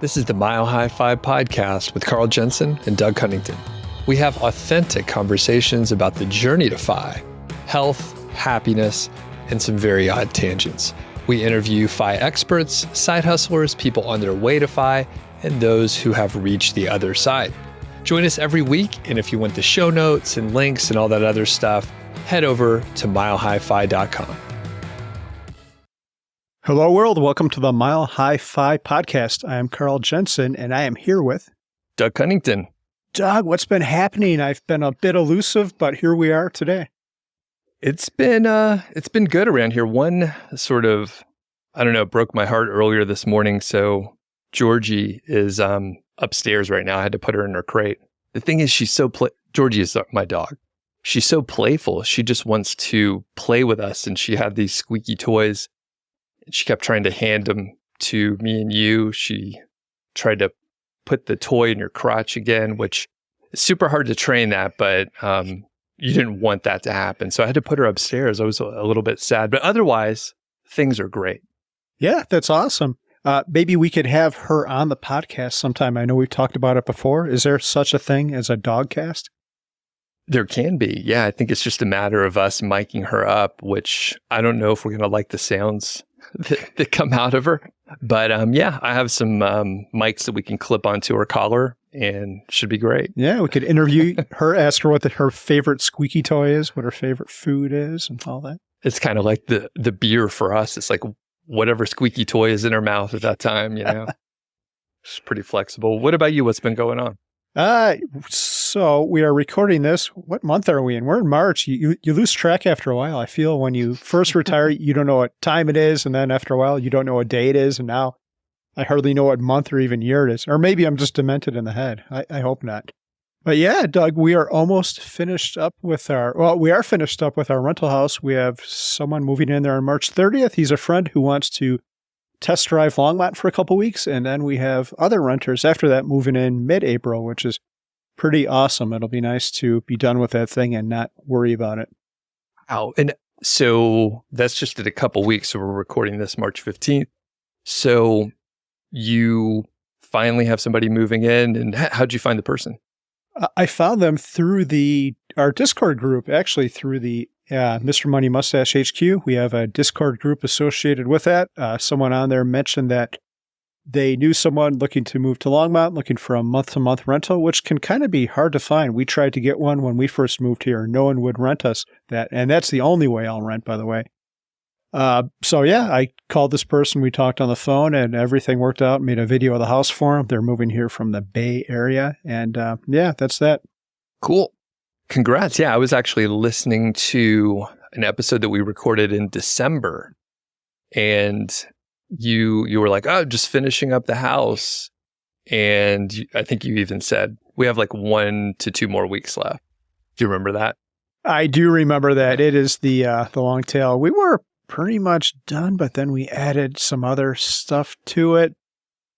This is the MHFI podcast with Carl Jensen and Doug Cunnington. We have authentic conversations about the journey to FI, health, happiness, and some very odd tangents. We interview FI experts, side hustlers, people on their way to FI, and those who have reached the other side. Join us every week, and if you want the show notes and links and all that other stuff, head over to milehighfi.com. Hello, world. Welcome to the Mile High Fi podcast. I am Carl Jensen, and I am here with Doug Cunnington. Doug, what's been happening? I've been a bit elusive, but here we are today. It's been good around here. One sort of, broke my heart earlier this morning. So Georgie is upstairs right now. I had to put her in her crate. The thing is, Georgie is my dog. She's so playful. She just wants to play with us, and she had these squeaky toys. She kept trying to hand them to me and you. She tried to put the toy in your crotch again, which is super hard to train that, but you didn't want that to happen. So I had to put her upstairs. I was a little bit sad, but otherwise, things are great. Yeah, that's awesome. Maybe we could have her on the podcast sometime. I know we've talked about it before. Is there such a thing as a dog cast? There can be. Yeah, I think it's just a matter of us miking her up, which I don't know if we're going to like the sounds that come out of her. But I have some mics that we can clip onto her collar and should be great. Yeah, we could interview her, ask her what her favorite squeaky toy is, what her favorite food is, and all that. It's kind of like the beer for us. It's like whatever squeaky toy is in her mouth at that time, you know. It's pretty flexible. What about you? What's been going on? So we are recording this. What month are we in? We're in March. You lose track after a while. I feel when you first retire, you don't know what time it is. And then after a while, you don't know what day it is. And now I hardly know what month or even year it is. Or maybe I'm just demented in the head. I hope not. But yeah, Doug, we are almost finished up with we are finished up with our rental house. We have someone moving in there on March 30th. He's a friend who wants to test drive Longmont for a couple weeks. And then we have other renters after that moving in mid-April, which is pretty awesome. It'll be nice to be done with that thing and not worry about it. Wow. And so that's just in a couple weeks. So we're recording this March 15th. So you finally have somebody moving in. And how'd you find the person? I found them through our Discord group, actually through the Mr. Money Mustache HQ. We have a Discord group associated with that. Someone on there mentioned that they knew someone looking to move to Longmont, looking for a month-to-month rental, which can kind of be hard to find. We tried to get one when we first moved here. No one would rent us that. And that's the only way I'll rent, by the way. I called this person. We talked on the phone and everything worked out. Made a video of the house for them. They're moving here from the Bay Area. And that's that. Cool. Congrats. Yeah, I was actually listening to an episode that we recorded in December. And you were like, oh, just finishing up the house. And I think you even said, we have like 1 to 2 more weeks left. Do you remember that? I do remember that. It is the long tail. We were pretty much done, but then we added some other stuff to it.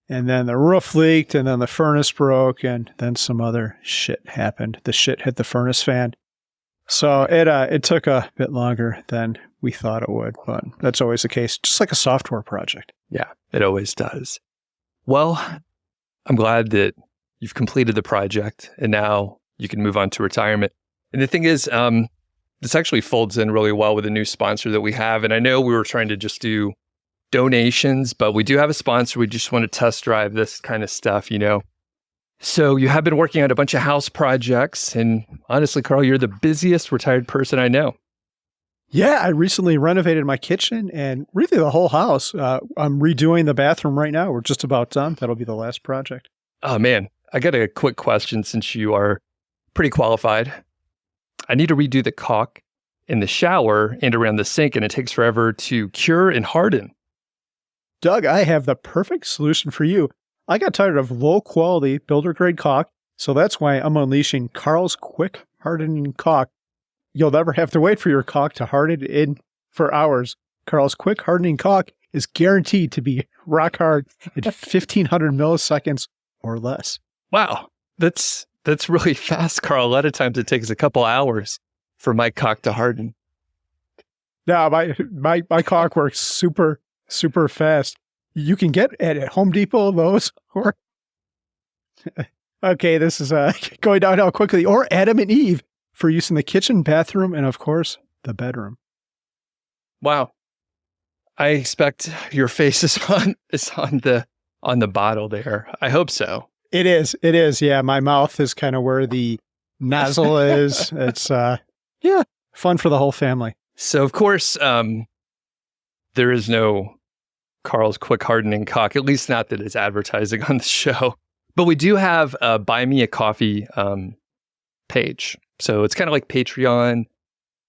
And then the roof leaked, and then the furnace broke, and then some other shit happened. The shit hit the furnace fan. So it took a bit longer than we thought it would, but that's always the case, just like a software project. Yeah, it always does. Well, I'm glad that you've completed the project, and now you can move on to retirement. And the thing is, this actually folds in really well with a new sponsor that we have. And I know we were trying to just do donations, but we do have a sponsor. We just want to test drive this kind of stuff, you know. So you have been working on a bunch of house projects, and honestly, Carl, you're the busiest retired person I know. Yeah, I recently renovated my kitchen and really the whole house. I'm redoing the bathroom right now. We're just about done. That'll be the last project. Oh man, I got a quick question since you are pretty qualified. I need to redo the caulk in the shower and around the sink, and it takes forever to cure and harden. Doug, I have the perfect solution for you. I got tired of low-quality builder-grade caulk, so that's why I'm unleashing Carl's Quick Hardening Caulk. You'll never have to wait for your caulk to harden in for hours. Carl's Quick Hardening Caulk is guaranteed to be rock hard in 1,500 milliseconds or less. Wow, that's really fast, Carl. A lot of times it takes a couple hours for my caulk to harden. No, my caulk works super fast. You can get at Home Depot, Lowe's, or okay, this is going downhill quickly, or Adam and Eve for use in the kitchen, bathroom, and of course, the bedroom. Wow. I expect your face is on the bottle there. I hope so. It is. Yeah, my mouth is kind of where the nozzle is. It's fun for the whole family. So of course, there is no Carl's Quick Hardening Cock, at least not that it's advertising on the show. But we do have a Buy Me a Coffee page. So it's kind of like Patreon.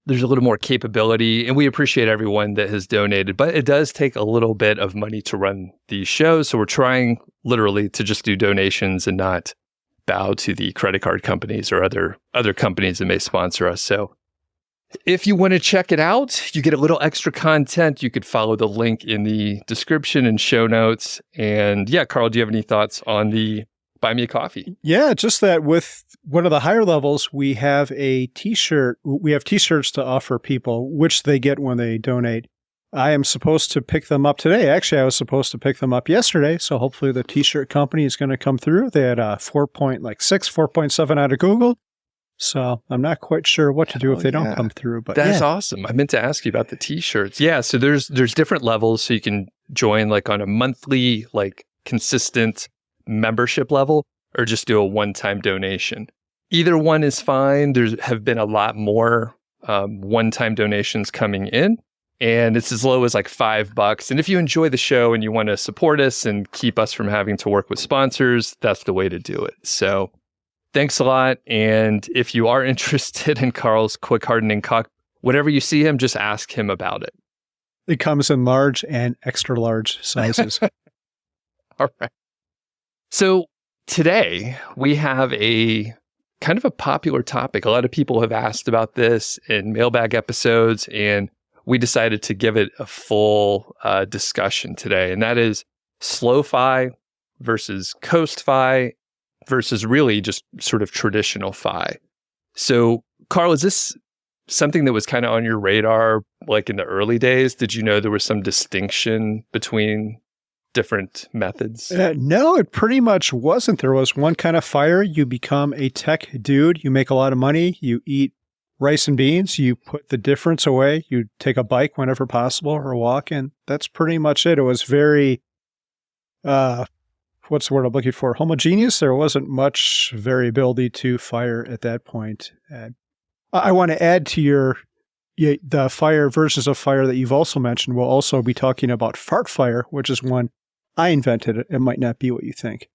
There's a little more capability, and we appreciate everyone that has donated, but it does take a little bit of money to run these shows. So we're trying literally to just do donations and not bow to the credit card companies or other companies that may sponsor us. So if you want to check it out, you get a little extra content. You could follow the link in the description and show notes. And yeah, Carl, do you have any thoughts on the Buy Me a Coffee? Yeah, just that with one of the higher levels, we have a t-shirt. We have t-shirts to offer people, which they get when they donate. I am supposed to pick them up today. Actually, I was supposed to pick them up yesterday. So hopefully the t-shirt company is going to come through. They had a 4.7 out of Google. So I'm not quite sure what to do if they don't come through. But that's awesome. I meant to ask you about the t-shirts. Yeah, so there's different levels. So you can join like on a monthly, like consistent membership level, or just do a one-time donation. Either one is fine. There have been a lot more one-time donations coming in, and it's as low as like $5. And if you enjoy the show and you want to support us and keep us from having to work with sponsors, that's the way to do it. So thanks a lot. And if you are interested in Carl's Quick Hardening Cock, whenever you see him, just ask him about it. It comes in large and extra large sizes. All right. So today we have a kind of a popular topic. A lot of people have asked about this in mailbag episodes, and we decided to give it a full discussion today. And that is slow-fi versus coast-fi versus really just sort of traditional fi. So, Carl, is this something that was kind of on your radar like in the early days? Did you know there was some distinction between different methods? No, it pretty much wasn't. There was one kind of fire. You become a tech dude. You make a lot of money. You eat rice and beans. You put the difference away. You take a bike whenever possible or walk, and that's pretty much it. It was very, what's the word I'm looking for? Homogeneous. There wasn't much variability to fire at that point. I want to add to the fire versions of fire that you've also mentioned. We'll also be talking about FartFIRE, which is one I invented. It might not be what you think.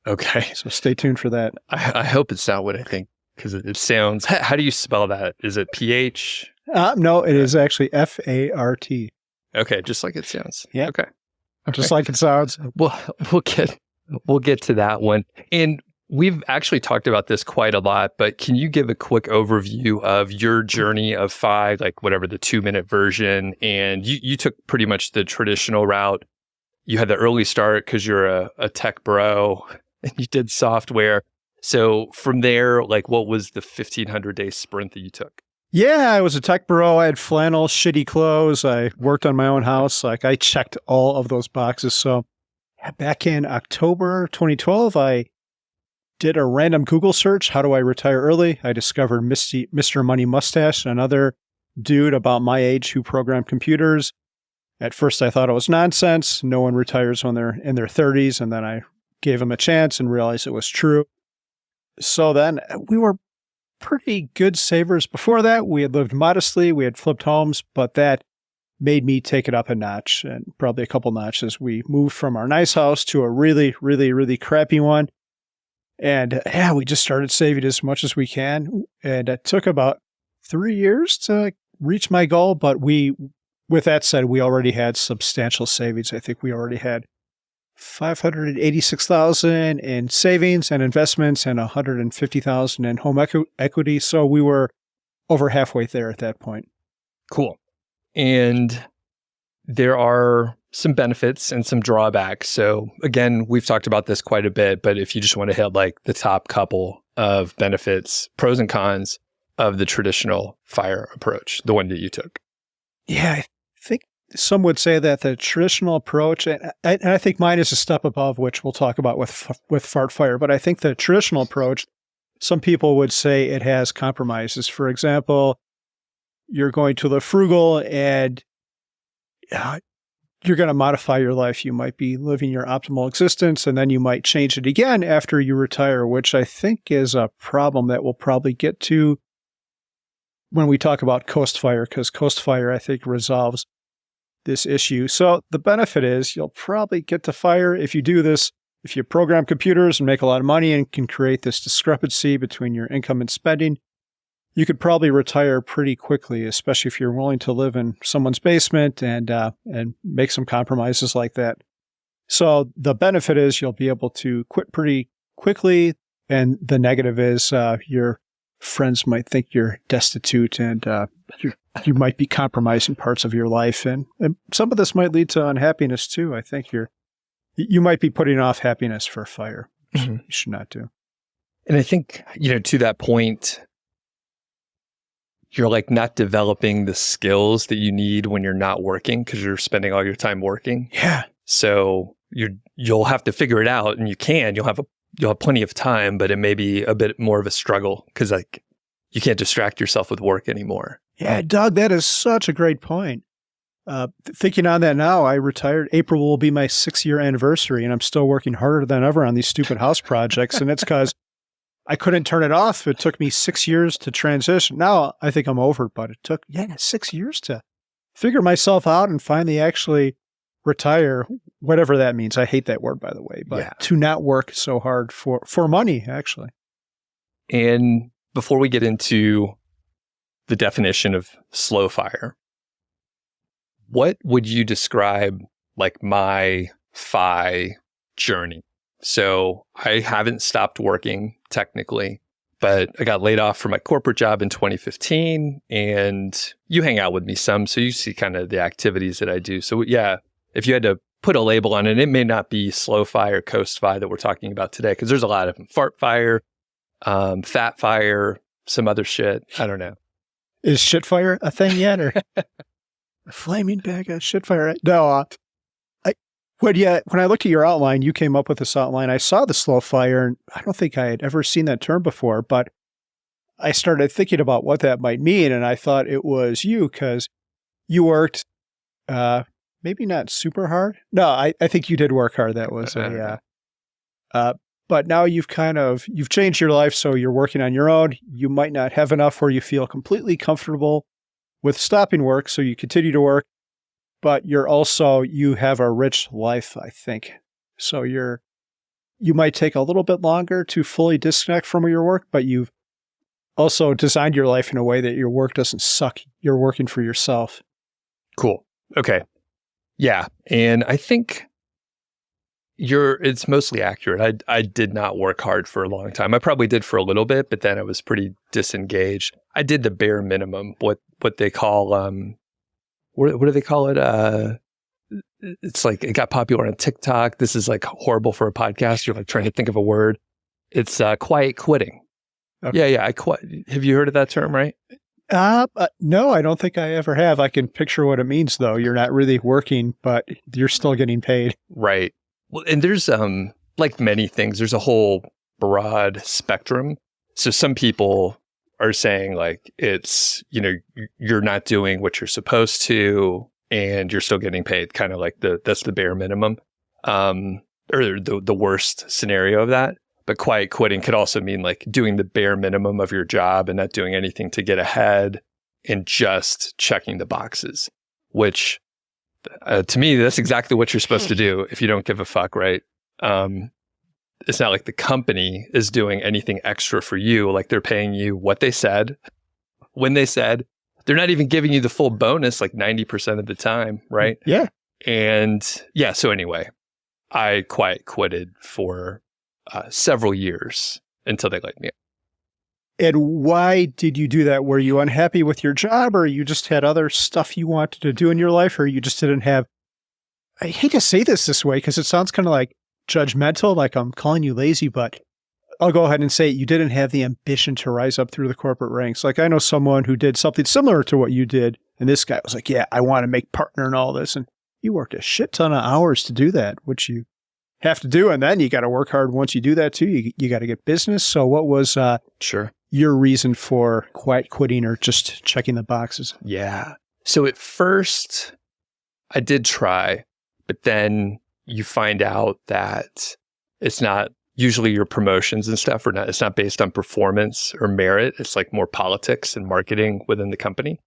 Okay. So stay tuned for that. I hope it's not what I think, because it sounds... How do you spell that? Is it PH? No, it is actually FART. Okay, just like it sounds. Yeah. Okay. Just like it sounds. We'll get to that one. And we've actually talked about this quite a lot, but can you give a quick overview of your journey of Fi, like whatever the 2-minute version? And you took pretty much the traditional route. You had the early start because you're a tech bro and you did software. So from there, like what was the 1,500-day sprint that you took? Yeah, I was a tech bro. I had flannel, shitty clothes. I worked on my own house. Like I checked all of those boxes. So back in October 2012, I did a random Google search. How do I retire early? I discovered Mr. Money Mustache, another dude about my age who programmed computers. At first, I thought it was nonsense. No one retires when they're in their 30s. And then I gave him a chance and realized it was true. So then we were pretty good savers before that. We had lived modestly. We had flipped homes, but that made me take it up a notch, and probably a couple notches. We moved from our nice house to a really, really, really crappy one. And yeah, we just started saving as much as we can. And it took about 3 years to reach my goal. But with that said, we already had substantial savings. I think we already had $586,000 in savings and investments and $150,000 in home equity. So we were over halfway there at that point. Cool. And there are some benefits and some drawbacks. So again, we've talked about this quite a bit, but if you just want to hit like the top couple of benefits, pros and cons of the traditional fire approach, the one that you took. Yeah, I think some would say that the traditional approach, and I think mine is a step above, which we'll talk about with FartFIRE, but I think the traditional approach, some people would say it has compromises. For example, you're going to live frugal and you're going to modify your life. You might be living your optimal existence, and then you might change it again after you retire, which I think is a problem that we'll probably get to when we talk about CoastFire, because CoastFire, I think, resolves this issue. So the benefit is you'll probably get to fire if you do this. If you program computers and make a lot of money and can create this discrepancy between your income and spending, you could probably retire pretty quickly, especially if you're willing to live in someone's basement and make some compromises like that. So the benefit is you'll be able to quit pretty quickly, and the negative is your friends might think you're destitute and you might be compromising parts of your life, and some of this might lead to unhappiness too. I think you might be putting off happiness for fire. Mm-hmm. You should not do. And I think, to that point, you're like not developing the skills that you need when you're not working because you're spending all your time working. Yeah. So you'll have to figure it out, and you'll have plenty of time, but it may be a bit more of a struggle because like you can't distract yourself with work anymore. Yeah, Doug, that is such a great point. Thinking on that now, I retired. April will be my 6-year anniversary, and I'm still working harder than ever on these stupid house projects. And it's because I couldn't turn it off. It took me 6 years to transition. Now I think I'm over it, but it took 6 years to figure myself out and finally actually retire, whatever that means. I hate that word, by the way, but to not work so hard for money, actually. And before we get into the definition of slow fire, what would you describe like my FI journey? So I haven't stopped working technically, but I got laid off from my corporate job in 2015, and you hang out with me some, so you see kind of the activities that I do. So yeah, if you had to put a label on it, it may not be slow fi or coast fi that we're talking about today, because there's a lot of them. FartFIRE, FatFIRE, some other shit. I don't know. Is shitfire a thing yet, or a flaming bag of shitfire? No. When I looked at your outline, you came up with this outline. I saw the slow fire, and I don't think I had ever seen that term before, but I started thinking about what that might mean, and I thought it was you, because you worked maybe not super hard. No, I think you did work hard. That was but now you've changed your life, so you're working on your own. You might not have enough where you feel completely comfortable with stopping work, so you continue to work, but you have a rich life, I think. So you might take a little bit longer to fully disconnect from your work, but you've also designed your life in a way that your work doesn't suck. You're working for yourself. Cool. Okay. Yeah. And I think it's mostly accurate. I did not work hard for a long time. I probably did for a little bit, but then I was pretty disengaged. I did the bare minimum, what they call, what do they call it? It's like, it got popular on TikTok. This is like horrible for a podcast. You're like trying to think of a word. It's quiet quitting. Okay. Yeah. Have you heard of that term, right? No, I don't think I ever have. I can picture what it means, though. You're not really working, but you're still getting paid. Right. Well, and there's, like many things, there's a whole broad spectrum. So some people are saying like, it's, you're not doing what you're supposed to and you're still getting paid, kind of like that's the bare minimum, or the worst scenario of that. But quiet quitting could also mean like doing the bare minimum of your job and not doing anything to get ahead and just checking the boxes, which to me, that's exactly what you're supposed to do if you don't give a fuck, right? It's not like the company is doing anything extra for you. Like they're paying you what they said, when they said. They're not even giving you the full bonus like 90% of the time, right? Yeah. And yeah, so anyway, I quiet quitted for several years until they let me out. And why did you do that? Were you unhappy with your job, or you just had other stuff you wanted to do in your life, or you just didn't have, I hate to say this way because it sounds kind of like judgmental, like I'm calling you lazy, but I'll go ahead and say you didn't have the ambition to rise up through the corporate ranks. Like I know someone who did something similar to what you did And this guy was like, yeah, I want to make partner and all this. And you worked a shit ton of hours to do that, which you have to do. And then you got to work hard once you do that too. You got to get business. So what was Sure. your reason for quiet quitting or just checking the boxes? Yeah. So at first I did try, but then you find out that it's not usually your promotions and stuff it's not based on performance or merit. It's like more politics and marketing within the company.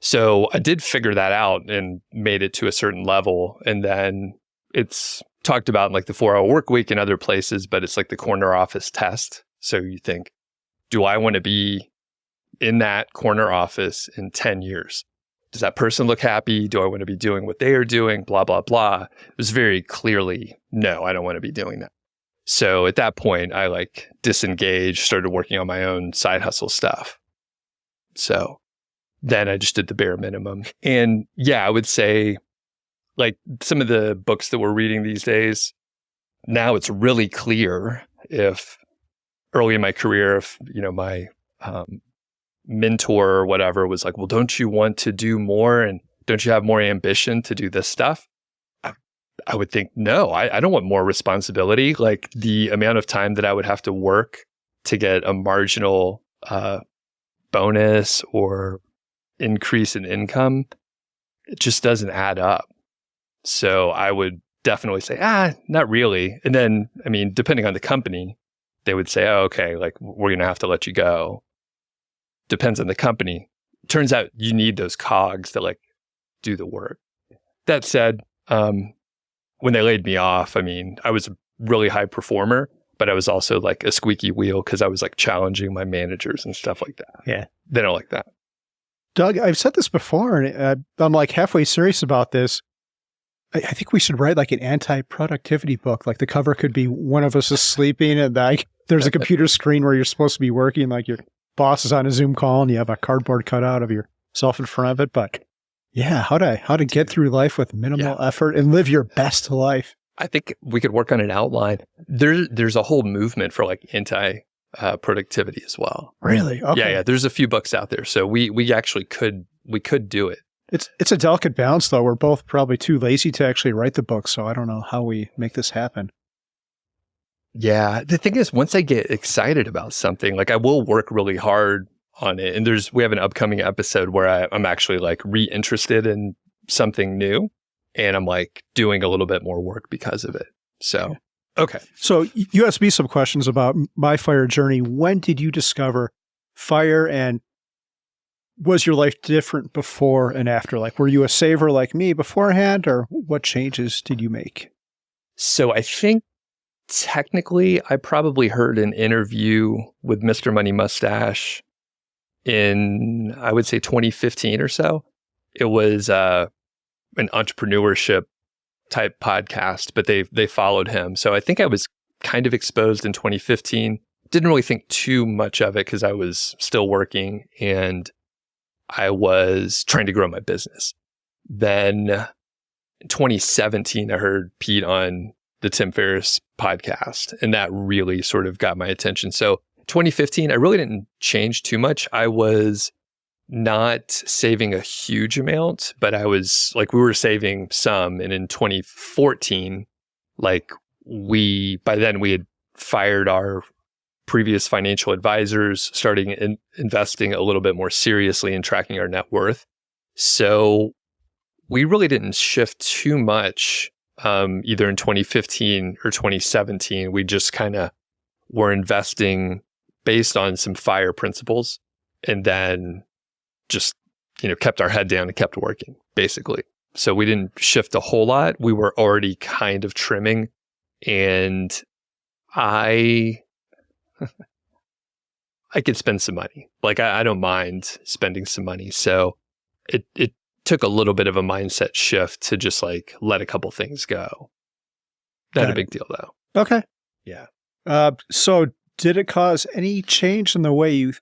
So I did figure that out and made it to a certain level. And then it's talked about in like the 4-hour work week and other places, but it's like the corner office test. So you think, do I want to be in that corner office in 10 years? Does that person look happy? Do I want to be doing what they are doing? Blah, blah, blah. It was very clearly, no, I don't want to be doing that. So at that point, I like disengaged, started working on my own side hustle stuff. So then I just did the bare minimum. And yeah, I would say like some of the books that we're reading these days, now it's really clear if early in my career, if, my mentor or whatever was like, well, don't you want to do more? And don't you have more ambition to do this stuff? I would think, no, I don't want more responsibility. Like the amount of time that I would have to work to get a marginal bonus or increase in income, it just doesn't add up. So I would definitely say, not really. And then, depending on the company, they would say, oh, okay, like we're going to have to let you go. Depends on the company. Turns out you need those cogs to like do the work. That said, when they laid me off, I was a really high performer, but I was also like a squeaky wheel because I was like challenging my managers and stuff like that. Yeah. They don't like that. Doug, I've said this before, and I'm like halfway serious about this. I think we should write like an anti-productivity book. Like the cover could be one of us is sleeping and like there's a computer screen where you're supposed to be working, like your boss is on a Zoom call and you have a cardboard cutout of yourself in front of it. But yeah, how to get through life with minimal effort and live your best life. I think we could work on an outline. There's a whole movement for like anti-productivity as well. Really? Okay. Yeah. There's a few books out there. So we actually could do it. It's a delicate balance, though. We're both probably too lazy to actually write the book, so I don't know how we make this happen. Yeah. The thing is, once I get excited about something, like I will work really hard on it. And we have an upcoming episode where I'm actually like re-interested in something new. And I'm like doing a little bit more work because of it. So, okay. So you asked me some questions about my FIRE journey. When did you discover FIRE, and was your life different before and after? Like, were you a saver like me beforehand, or what changes did you make? So I think technically I probably heard an interview with Mr. Money Mustache in, I would say 2015 or so. It was an entrepreneurship type podcast, but they followed him. So I think I was kind of exposed in 2015. Didn't really think too much of it because I was still working and I was trying to grow my business. Then in 2017, I heard Pete on the Tim Ferriss podcast, and that really sort of got my attention. So 2015, I really didn't change too much. I was not saving a huge amount, but I was like, we were saving some. And in 2014, like by then we had fired our previous financial advisors, starting investing a little bit more seriously in tracking our net worth. So we really didn't shift too much either in 2015 or 2017. We just kind of were investing based on some FIRE principles and then just, kept our head down and kept working, basically. So we didn't shift a whole lot. We were already kind of trimming, and I could spend some money. Like I don't mind spending some money. So it took a little bit of a mindset shift to just like let a couple things go. Not a big deal though. Okay. Yeah. So did it cause any change in the way you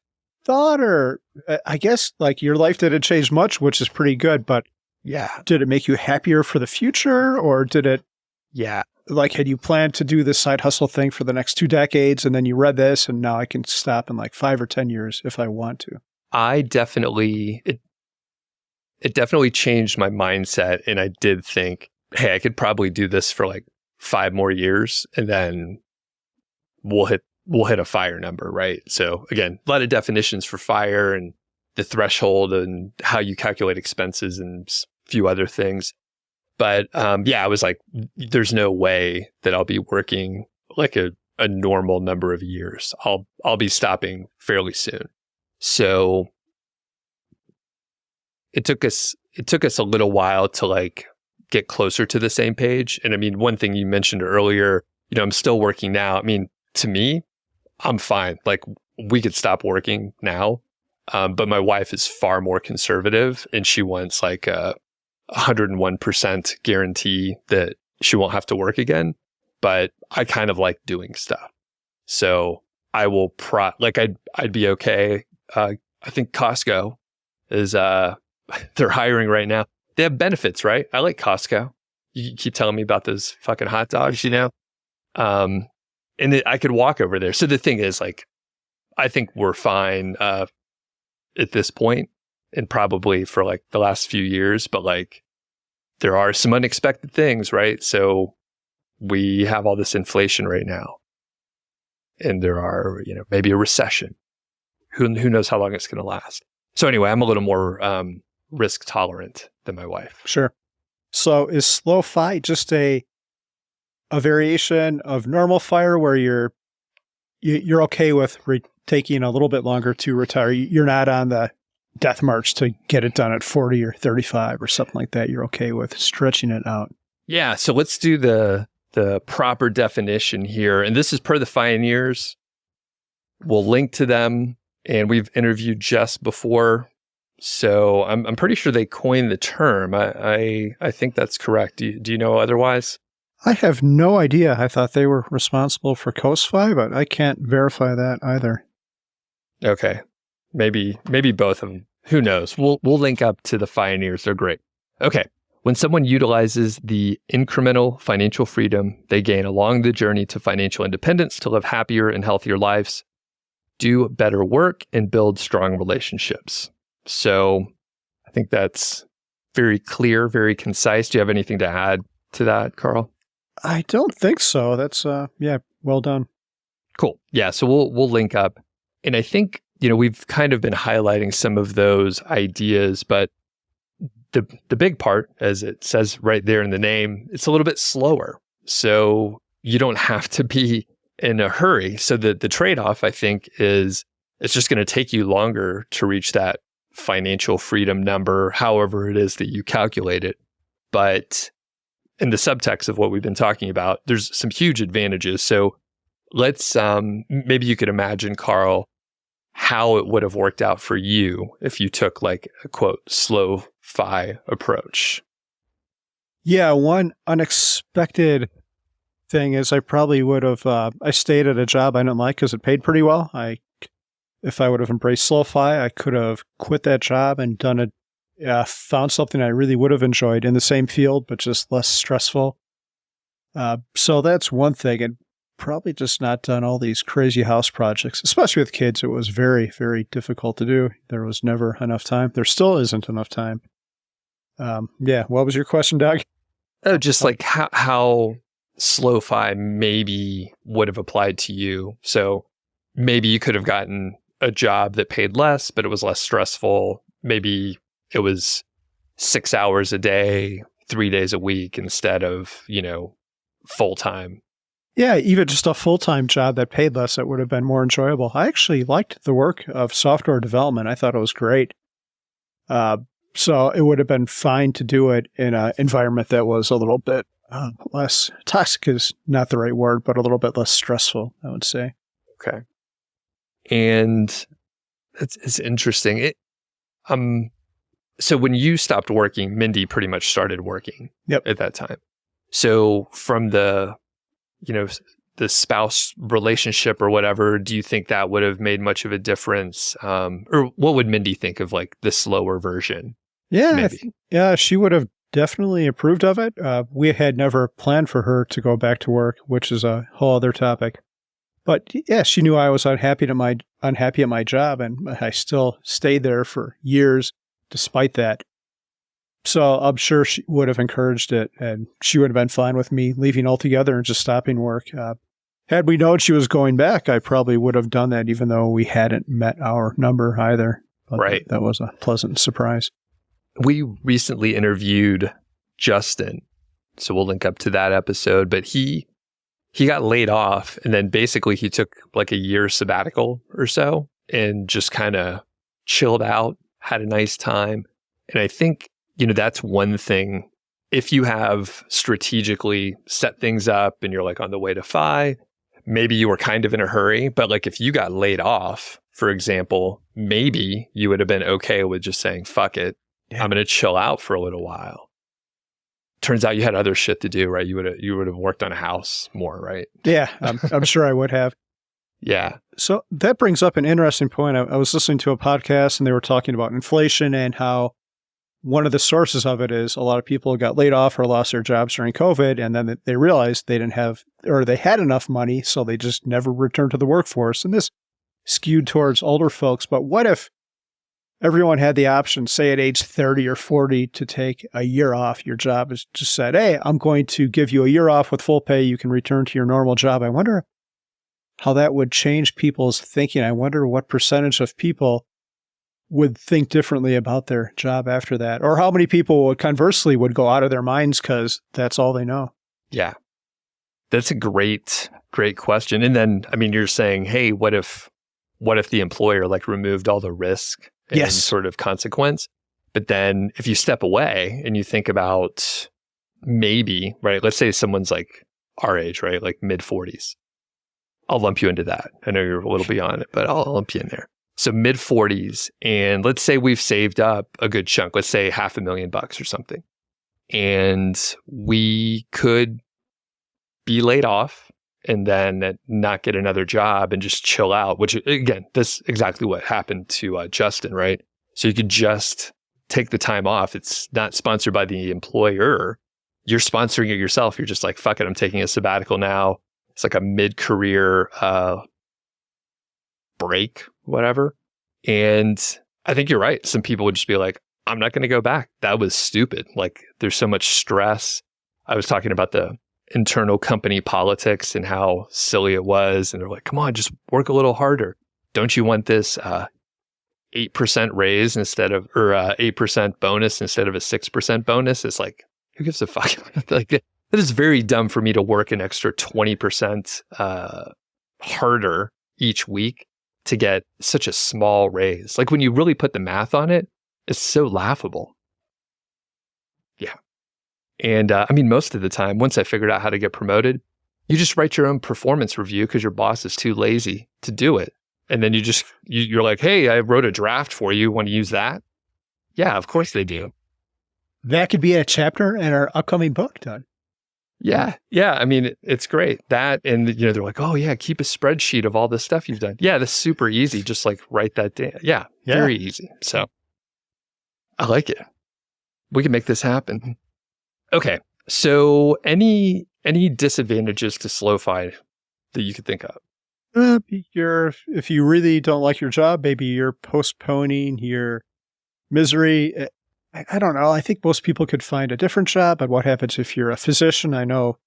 thought, or I guess like your life didn't change much, which is pretty good, but yeah, did it make you happier for the future, or did it? Yeah. Like, had you planned to do this side hustle thing for the next 2 decades, and then you read this, and now I can stop in like 5 or 10 years if I want to? I definitely, it definitely changed my mindset. And I did think, hey, I could probably do this for like 5 more years and then we'll hit a FIRE number, right? So again, a lot of definitions for FIRE and the threshold and how you calculate expenses and a few other things. But I was like, there's no way that I'll be working like a normal number of years. I'll be stopping fairly soon. So it took us a little while to like get closer to the same page. And I mean, one thing you mentioned earlier, I'm still working now. I mean, to me, I'm fine. Like we could stop working now. But my wife is far more conservative and she wants like a 101% guarantee that she won't have to work again. But I kind of like doing stuff. So I will I'd be okay. I think Costco is they're hiring right now. They have benefits, right? I like Costco. You keep telling me about those fucking hot dogs, and I could walk over there. So the thing is, like, I think we're fine at this point, and probably for like the last few years. But like, there are some unexpected things, right? So we have all this inflation right now, and there are, maybe a recession. Who knows how long it's going to last? So anyway, I'm a little more risk tolerant than my wife. Sure. So is slow FI just a variation of normal FIRE where you're okay with taking a little bit longer to retire? You're not on the death march to get it done at 40 or 35 or something like that. You're okay with stretching it out. Yeah. So let's do the proper definition here. And this is per the FIoneers. We'll link to them. And we've interviewed Jess before. So I'm pretty sure they coined the term. I think that's correct. Do you know otherwise? I have no idea. I thought they were responsible for COSFI, but I can't verify that either. Okay. Maybe both of them. Who knows? We'll link up to the FIoneers. They're great. Okay. When someone utilizes the incremental financial freedom they gain along the journey to financial independence to live happier and healthier lives, do better work, and build strong relationships. So I think that's very clear, very concise. Do you have anything to add to that, Carl? I don't think so. That's, well done. Cool. Yeah. So we'll link up. And I think, we've kind of been highlighting some of those ideas, but the big part, as it says right there in the name, it's a little bit slower. So you don't have to be in a hurry. So the trade-off, I think, is it's just going to take you longer to reach that financial freedom number, however it is that you calculate it. But in the subtext of what we've been talking about, there's some huge advantages. So let's, maybe you could imagine, Carl, how it would have worked out for you if you took like a quote, slow FI approach. Yeah, one unexpected thing is I probably would have, I stayed at a job I didn't like because it paid pretty well. If I would have embraced slow FI, I could have quit that job and found something I really would have enjoyed in the same field, but just less stressful. So that's one thing. And probably just not done all these crazy house projects, especially with kids. It was very, very difficult to do. There was never enough time. There still isn't enough time. What was your question, Doug? Oh, just like how slow FI maybe would have applied to you. So maybe you could have gotten a job that paid less, but it was less stressful. Maybe it was 6 hours a day, 3 days a week instead of, full time. Yeah, even just a full-time job that paid less, that would have been more enjoyable. I actually liked the work of software development. I thought it was great. So it would have been fine to do it in an environment that was a little bit less toxic is not the right word, but a little bit less stressful, I would say. Okay. And it's interesting. So when you stopped working, Mindy pretty much started working at that time. So from the spouse relationship or whatever, do you think that would have made much of a difference? Or what would Mindy think of like the slower version? Yeah, she would have definitely approved of it. We had never planned for her to go back to work, which is a whole other topic. But yeah, she knew I was unhappy at my job, and I still stayed there for years despite that. So I'm sure she would have encouraged it, and she would have been fine with me leaving altogether and just stopping work. Had we known she was going back, I probably would have done that, even though we hadn't met our number either. But Right. that was a pleasant surprise. We recently interviewed Justin, so we'll link up to that episode, but he got laid off, and then basically he took like a year sabbatical or so and just kind of chilled out, had a nice time. And I think, that's one thing. If you have strategically set things up and you're like on the way to FI, maybe you were kind of in a hurry, but like if you got laid off, for example, maybe you would have been okay with just saying, fuck it, I'm going to chill out for a little while. Turns out you had other shit to do, right? You would have worked on a house more, right? Yeah, I'm sure I would have. Yeah. So that brings up an interesting point. I was listening to a podcast and they were talking about inflation and how one of the sources of it is a lot of people got laid off or lost their jobs during COVID, and then they realized they didn't have, or they had enough money, so they just never returned to the workforce. And this skewed towards older folks. But what if everyone had the option, say at age 30 or 40, to take a year off? Your job is just said, hey, I'm going to give you a year off with full pay. You can return to your normal job. I wonder how that would change people's thinking. I wonder what percentage of people would think differently about their job after that, or how many people would conversely would go out of their minds because that's all they know. Yeah. That's a great question. And then, you're saying, hey, what if the employer like removed all the risk and sort of consequence? But then if you step away and you think about maybe, right, let's say someone's like our age, right, like mid 40s. I'll lump you into that. I know you're a little beyond it, but I'll lump you in there. So mid 40s, and let's say we've saved up a good chunk, let's say $500,000 or something. And we could be laid off and then not get another job and just chill out, which again, that's exactly what happened to Justin, right? So you could just take the time off. It's not sponsored by the employer. You're sponsoring it yourself. You're just like, fuck it, I'm taking a sabbatical now. It's like a mid-career break, whatever. And I think you're right. Some people would just be like, I'm not going to go back. That was stupid. Like, there's so much stress. I was talking about the internal company politics and how silly it was. And they're like, come on, just work a little harder. Don't you want this 8% raise instead of, or 8% bonus instead of a 6% bonus? It's like, who gives a fuck? Like, that is very dumb for me to work an extra 20% harder each week to get such a small raise. Like, when you really put the math on it, it's so laughable. Yeah. And most of the time, once I figured out how to get promoted, you just write your own performance review because your boss is too lazy to do it. And then you're like, hey, I wrote a draft for you. Want to use that? Yeah, of course they do. That could be a chapter in our upcoming book, Doug. Yeah. It's great. That, and they're like, oh yeah, keep a spreadsheet of all the stuff you've done. Yeah, that's super easy. Just like write that down. Yeah, very easy. So I like it. We can make this happen. Okay. So any disadvantages to slow-fi that you could think of? If you really don't like your job, maybe you're postponing your misery. I don't know. I think most people could find a different job. But what happens if you're a physician? I know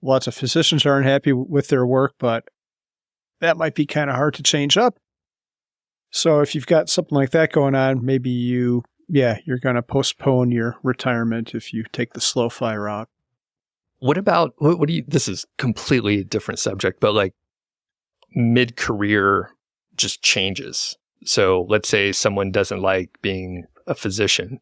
lots of physicians aren't happy with their work, but that might be kind of hard to change up. So if you've got something like that going on, maybe you're going to postpone your retirement if you take the slow-fi route. What about, what do you, this is completely different subject, but like mid-career just changes. So let's say someone doesn't like being a physician.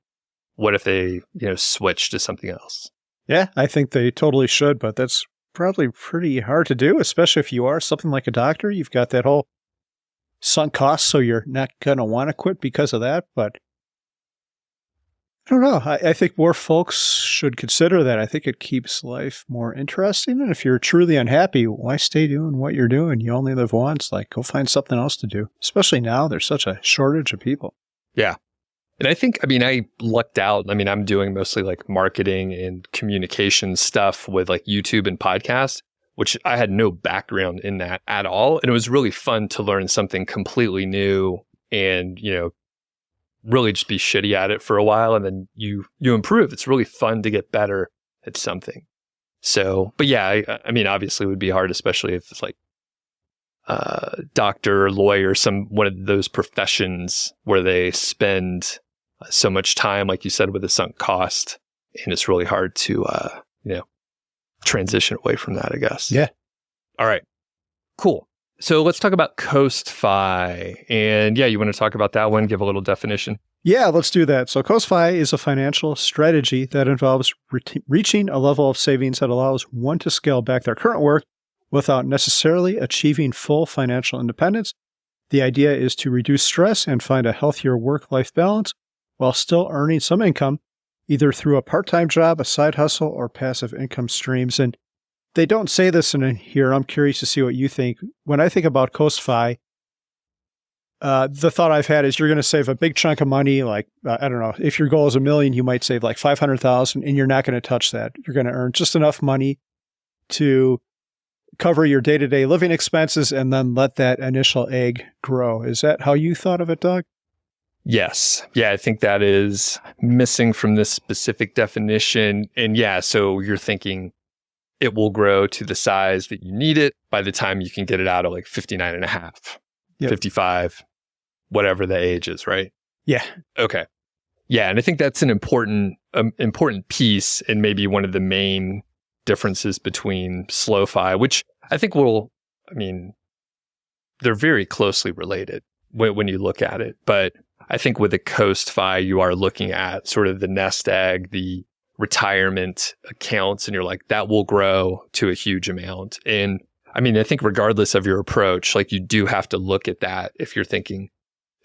What if they, switch to something else? Yeah, I think they totally should, but that's probably pretty hard to do, especially if you are something like a doctor. You've got that whole sunk cost, so you're not going to want to quit because of that. But I don't know. I think more folks should consider that. I think it keeps life more interesting. And if you're truly unhappy, why stay doing what you're doing? You only live once. Like, go find something else to do, especially now. There's such a shortage of people. Yeah. And I think, I lucked out. I'm doing mostly like marketing and communication stuff with like YouTube and podcasts, which I had no background in that at all. And it was really fun to learn something completely new and, really just be shitty at it for a while, and then you improve. It's really fun to get better at something. So, but yeah, I mean, obviously it would be hard, especially if it's like doctor, lawyer, one of those professions where they spend so much time, like you said, with a sunk cost, and it's really hard to transition away from that, I guess. Yeah. All right. Cool. So let's talk about CoastFi. And yeah, you want to talk about that one? Give a little definition. Yeah, let's do that. So CoastFi is a financial strategy that involves reaching a level of savings that allows one to scale back their current work without necessarily achieving full financial independence. The idea is to reduce stress and find a healthier work-life balance while still earning some income, either through a part-time job, a side hustle, or passive income streams. And they don't say this in here. I'm curious to see what you think. When I think about CoastFi, the thought I've had is you're going to save a big chunk of money. Like, I don't know, if your goal is $1 million, you might save like $500,000, and you're not going to touch that. You're going to earn just enough money to cover your day-to-day living expenses and then let that initial egg grow. Is that how you thought of it, Doug? Yes. Yeah, I think that is missing from this specific definition. And yeah, so you're thinking it will grow to the size that you need it by the time you can get it out of like 59 and a half, 55, whatever the age is, right? Yeah. Okay. Yeah, and I think that's an important piece, and maybe one of the main differences between SlowFi, which I think they're very closely related when you look at it. But I think with a CoastFi, you are looking at sort of the nest egg, the retirement accounts, and you're like, that will grow to a huge amount. And I mean, I think regardless of your approach, like you do have to look at that. If you're thinking,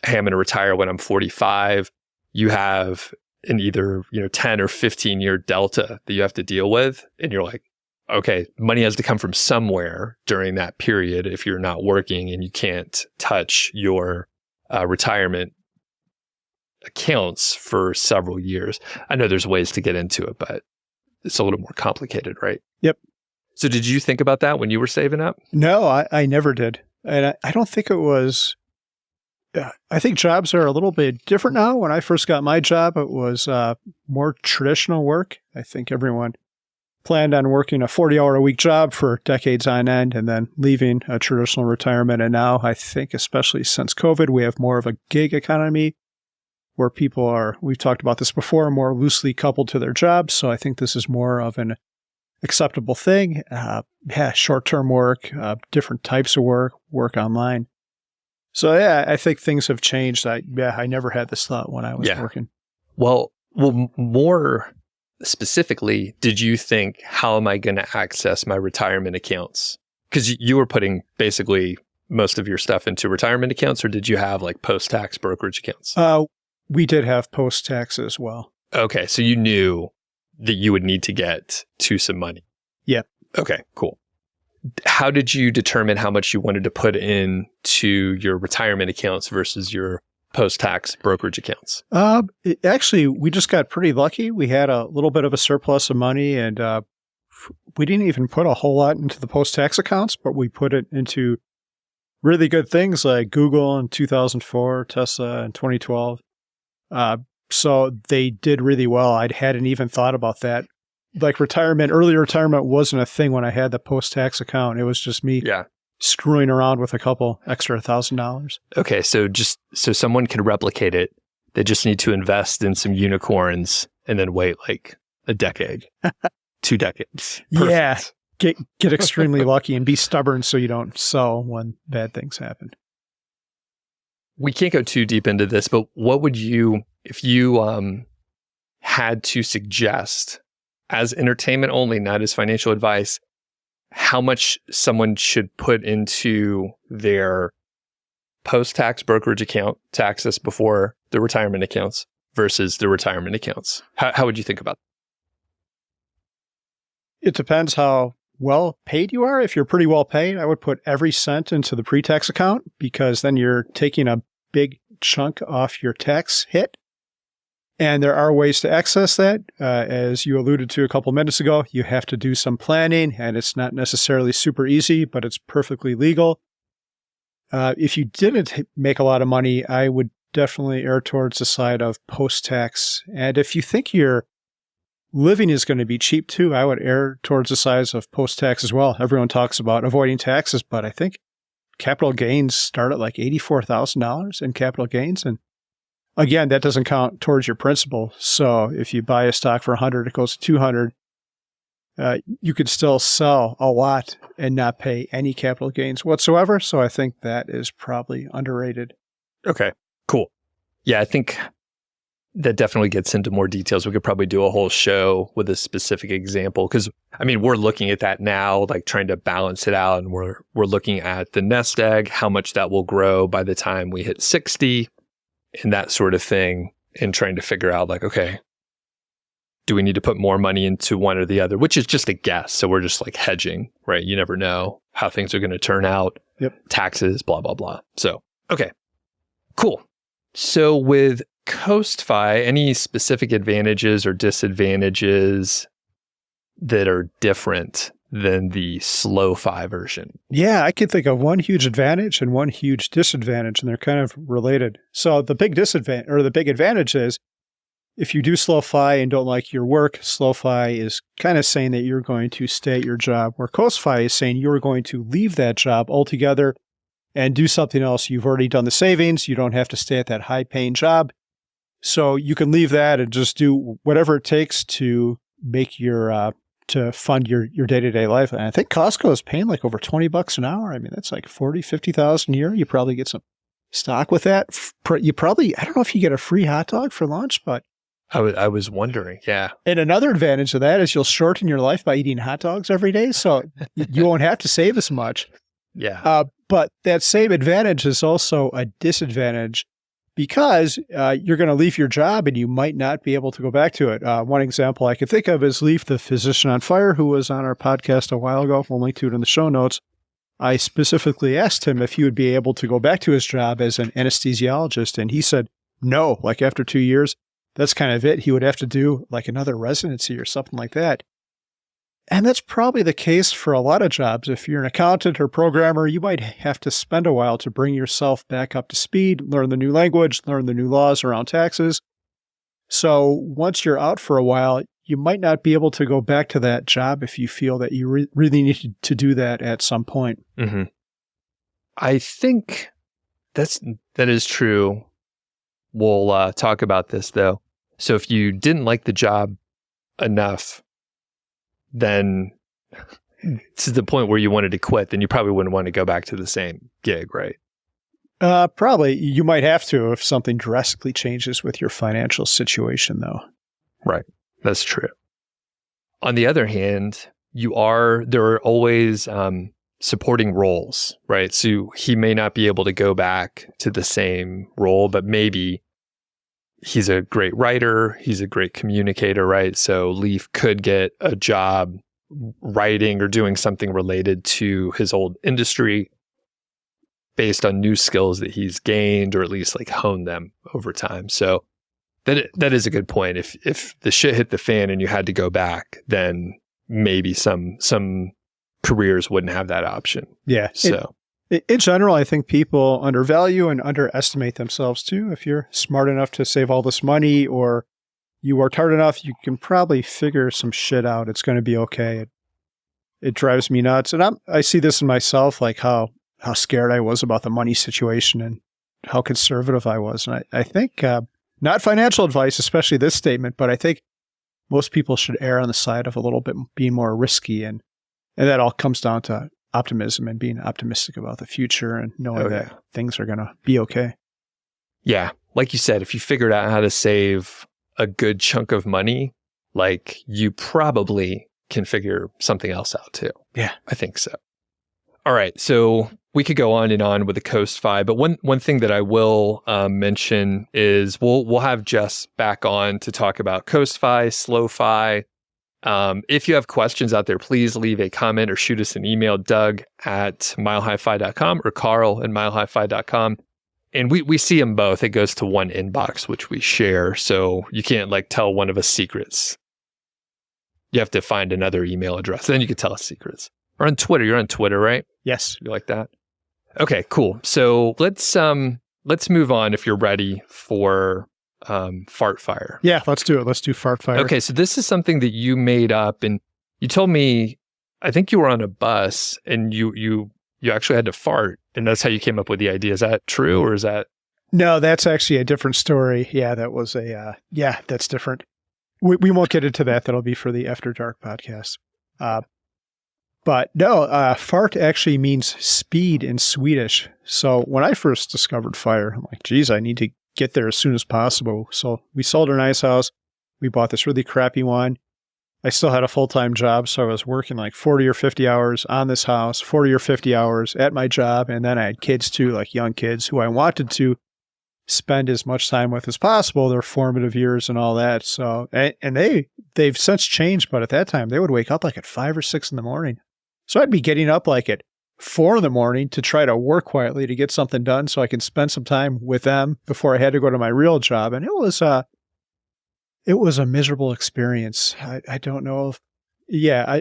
hey, I'm going to retire when I'm 45, you have an either 10 or 15 year delta that you have to deal with. And you're like, okay, money has to come from somewhere during that period if you're not working, and you can't touch your retirement accounts for several years. I know there's ways to get into it, but it's a little more complicated, right? Yep. So did you think about that when you were saving up? No, I never did. And I don't think it was, I think jobs are a little bit different now. When I first got my job, it was more traditional work. I think everyone planned on working a 40-hour-a-week job for decades on end and then leaving a traditional retirement. And now I think, especially since COVID, we have more of a gig economy where people are, we've talked about this before, more loosely coupled to their jobs. So I think this is more of an acceptable thing. Short-term work, different types of work online. So yeah, I think things have changed. I never had this thought when I was working. Well, more specifically, did you think, how am I going to access my retirement accounts? Because you were putting basically most of your stuff into retirement accounts, or did you have like post-tax brokerage accounts? We did have post-tax as well. Okay, so you knew that you would need to get to some money. Yep. Okay, cool. How did you determine how much you wanted to put into your retirement accounts versus your post-tax brokerage accounts? Actually, we just got pretty lucky. We had a little bit of a surplus of money, and we didn't even put a whole lot into the post-tax accounts, but we put it into really good things like Google in 2004, Tesla in 2012. So they did really well. I hadn't even thought about that. Like early retirement wasn't a thing when I had the post-tax account. It was just me screwing around with a couple extra $1,000. Okay, so so someone can replicate it. They just need to invest in some unicorns and then wait like a decade, 2 decades. Perfect. Yeah, get extremely lucky and be stubborn so you don't sell when bad things happen. We can't go too deep into this, but what would you, if you had to suggest as entertainment only, not as financial advice, how much someone should put into their post-tax brokerage account to access before the retirement accounts versus the retirement accounts? How would you think about that? It depends how well paid you are. If you're pretty well paid, I would put every cent into the pre-tax account, because then you're taking a big chunk off your tax hit. And there are ways to access that. As you alluded to a couple minutes ago, you have to do some planning, and it's not necessarily super easy, but it's perfectly legal. If you didn't make a lot of money, I would definitely err towards the side of post-tax. And if you think your living is going to be cheap too, I would err towards the side of post-tax as well. Everyone talks about avoiding taxes, but I think capital gains start at like $84,000 in capital gains. And again, that doesn't count towards your principal. So if you buy a stock for 100, it goes to 200. You could still sell a lot and not pay any capital gains whatsoever. So I think that is probably underrated. Okay, cool. Yeah, I think that definitely gets into more details. We could probably do a whole show with a specific example because, I mean, we're looking at that now, like trying to balance it out. And we're looking at the nest egg, how much that will grow by the time we hit 60 and that sort of thing, and trying to figure out like, okay, do we need to put more money into one or the other, which is just a guess. So we're just like hedging, right? You never know how things are going to turn out. Yep. Taxes, blah, blah, blah. So, okay, cool. So with CoastFi, any specific advantages or disadvantages that are different than the slow-fi version? Yeah, I can think of one huge advantage and one huge disadvantage, and they're kind of related. So the big disadvantage or the big advantage is if you do slow-fi and don't like your work, slow-fi is kind of saying that you're going to stay at your job, where CoastFi is saying you're going to leave that job altogether and do something else. You've already done the savings. You don't have to stay at that high-paying job. So you can leave that and just do whatever it takes to make your to fund your day-to-day life. And I think Costco is paying like over $20 an hour. I mean, that's like $40,000-$50,000 a year. You probably get some stock with that. You probably, I don't know if you get a free hot dog for lunch, but I was wondering, yeah. And another advantage of that is you'll shorten your life by eating hot dogs every day, so you won't have to save as much. Yeah. But that same advantage is also a disadvantage because you're going to leave your job and you might not be able to go back to it. One example I could think of is Leaf, the physician on fire, who was on our podcast a while ago. We'll link to it in the show notes. I specifically asked him if he would be able to go back to his job as an anesthesiologist, and he said no, like after 2 years. That's kind of it. He would have to do like another residency or something like that. And that's probably the case for a lot of jobs. If you're an accountant or programmer, you might have to spend a while to bring yourself back up to speed, learn the new language, learn the new laws around taxes. So once you're out for a while, you might not be able to go back to that job if you feel that you really need to do that at some point. Mm-hmm. I think that is true. We'll talk about this though. So if you didn't like the job enough, then to the point where you wanted to quit, then you probably wouldn't want to go back to the same gig, right? Probably. You might have to if something drastically changes with your financial situation, though. Right. That's true. On the other hand, there are always supporting roles, right? So he may not be able to go back to the same role, but maybe he's a great writer, he's a great communicator, right? So Leaf could get a job writing or doing something related to his old industry based on new skills that he's gained, or at least like honed them over time. So that is a good point. If the shit hit the fan and you had to go back, then maybe some careers wouldn't have that option. Yeah. So in general, I think people undervalue and underestimate themselves too. If you're smart enough to save all this money or you worked hard enough, you can probably figure some shit out. It's going to be okay. It drives me nuts. And I see this in myself, like how scared I was about the money situation and how conservative I was. And I think, not financial advice, especially this statement, but I think most people should err on the side of a little bit being more risky. And that all comes down to optimism and being optimistic about the future and knowing that things are going to be okay. Yeah. Like you said, if you figured out how to save a good chunk of money, like you probably can figure something else out too. Yeah. I think so. All right. So we could go on and on with the CoastFi, but one thing that I will mention is we'll have Jess back on to talk about CoastFi, SlowFi. If you have questions out there, please leave a comment or shoot us an email, Doug@milehighfi.com or Carl@milehighfi.com. And we see them both. It goes to one inbox, which we share. So you can't like tell one of us secrets. You have to find another email address. Then you can tell us secrets. Or on Twitter. You're on Twitter, right? Yes. You like that? Okay, cool. So let's let's move on if you're ready for FartFIRE. Yeah, let's do it. Let's do FartFIRE. Okay, so this is something that you made up, and you told me, I think you were on a bus and you actually had to fart, and that's how you came up with the idea. Is that true, or is that? No, that's actually a different story. Yeah, that was that's different. We won't get into that. That'll be for the After Dark podcast. But no, fart actually means speed in Swedish. So when I first discovered fire, I'm like, geez, I need to get there as soon as possible. So we sold our nice house. We bought this really crappy one. I still had a full-time job, so I was working like 40 or 50 hours on this house, 40 or 50 hours at my job, and then I had kids too, like young kids who I wanted to spend as much time with as possible, their formative years and all that. So, and they've since changed, but at that time, they would wake up like at 5 or 6 in the morning. So I'd be getting up like at 4 in the morning to try to work quietly to get something done so I can spend some time with them before I had to go to my real job. And it was a miserable experience. I don't know if,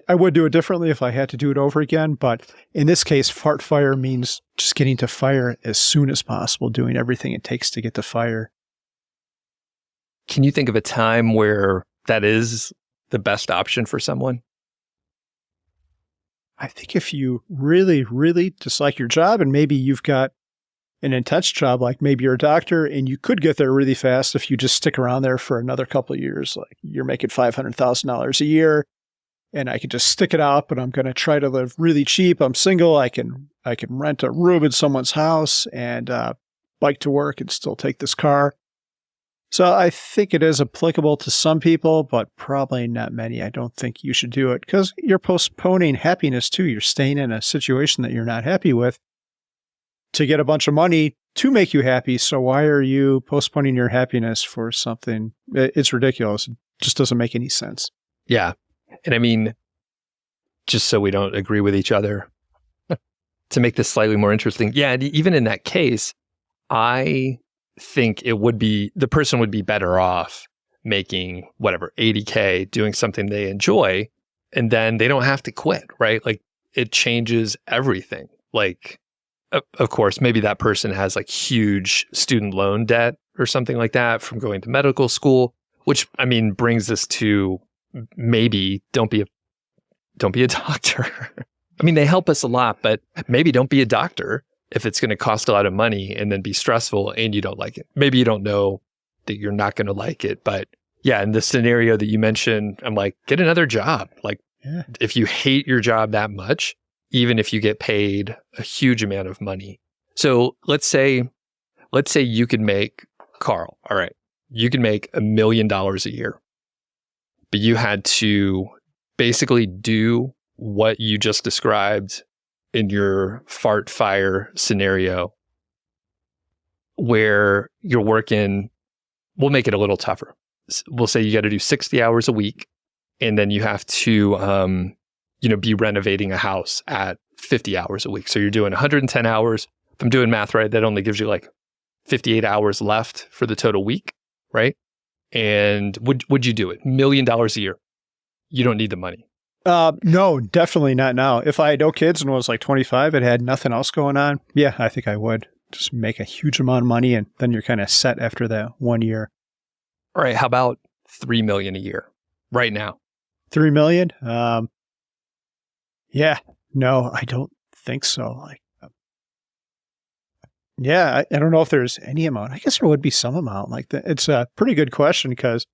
I would do it differently if I had to do it over again. But in this case, FartFIRE means just getting to fire as soon as possible, doing everything it takes to get to fire. Can you think of a time where that is the best option for someone? I think if you really, really dislike your job and maybe you've got an intense job, like maybe you're a doctor and you could get there really fast if you just stick around there for another couple of years. Like you're making $500,000 a year and I could just stick it out, but I'm going to try to live really cheap. I'm single. I can rent a room in someone's house and bike to work and still take this car. So I think it is applicable to some people, but probably not many. I don't think you should do it because you're postponing happiness too. You're staying in a situation that you're not happy with to get a bunch of money to make you happy. So why are you postponing your happiness for something? It's ridiculous. It just doesn't make any sense. Yeah. And I mean, just so we don't agree with each other, to make this slightly more interesting. Yeah. And even in that case, I think the person would be better off making whatever, 80K, doing something they enjoy, and then they don't have to quit, right? Like it changes everything. Like, of course, maybe that person has like huge student loan debt or something like that from going to medical school, which I mean, brings us to maybe don't be a doctor. I mean, they help us a lot, but maybe don't be a doctor if it's going to cost a lot of money and then be stressful and you don't like it. Maybe you don't know that you're not going to like it. But yeah, in the scenario that you mentioned, I'm like, get another job. Like if you hate your job that much, even if you get paid a huge amount of money. So let's say you could make, Carl, all right, you could make $1 million a year, but you had to basically do what you just described in your FartFIRE scenario, where you're working, we'll make it a little tougher. We'll say you got to do 60 hours a week, and then you have to, be renovating a house at 50 hours a week. So you're doing 110 hours. If I'm doing math right, that only gives you like 58 hours left for the total week, right? And would you do it? $1 million a year. You don't need the money. No, definitely not now. If I had no kids and was like 25 and had nothing else going on, yeah, I think I would just make a huge amount of money and then you're kind of set after that 1 year. All right. How about $3 million a year right now? 3 million? Yeah, no, I don't think so. Like, I don't know if there's any amount. I guess there would be some amount like that. It's a pretty good question because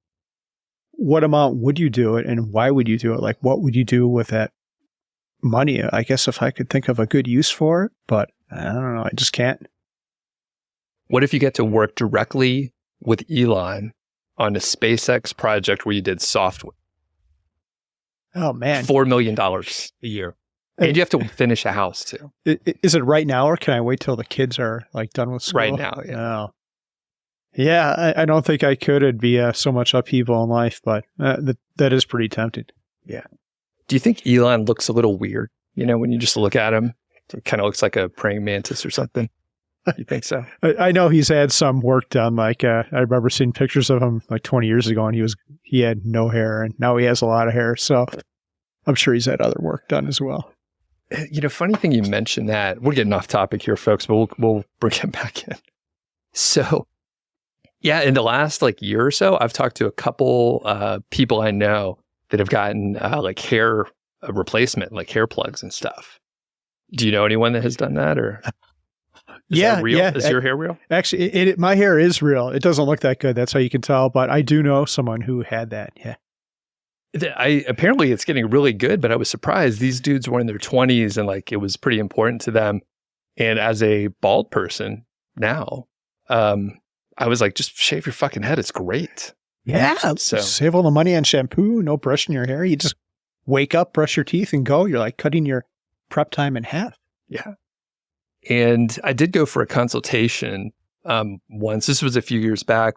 what amount would you do it and why would you do it? Like, what would you do with that money? I guess if I could think of a good use for it, but I don't know. I just can't. What if you get to work directly with Elon on a SpaceX project where you did software? Oh, man. $4 million a year. And you have to finish a house too. Is it right now or can I wait till the kids are like done with school? Right now, yeah. Oh. Yeah, I don't think I could. It'd be so much upheaval in life, but that is pretty tempting. Yeah. Do you think Elon looks a little weird? When you just look at him, it kind of looks like a praying mantis or something. You think so? I know he's had some work done. Like I remember seeing pictures of him like 20 years ago, and he had no hair, and now he has a lot of hair. So I'm sure he's had other work done as well. Funny thing you mentioned that. We're getting off topic here, folks, but we'll bring it back in. So yeah, in the last like year or so, I've talked to a couple people I know that have gotten like hair replacement, like hair plugs and stuff. Do you know anyone that has done that, or is that real? Yeah. Is your hair real? Actually, my hair is real. It doesn't look that good. That's how you can tell. But I do know someone who had that. Yeah. Apparently it's getting really good, but I was surprised. These dudes were in their 20s and like it was pretty important to them. And as a bald person now, I was like, just shave your fucking head. It's great. Yeah. So save all the money on shampoo, no brushing your hair. You just wake up, brush your teeth, and go. You're like cutting your prep time in half. Yeah. And I did go for a consultation once. This was a few years back.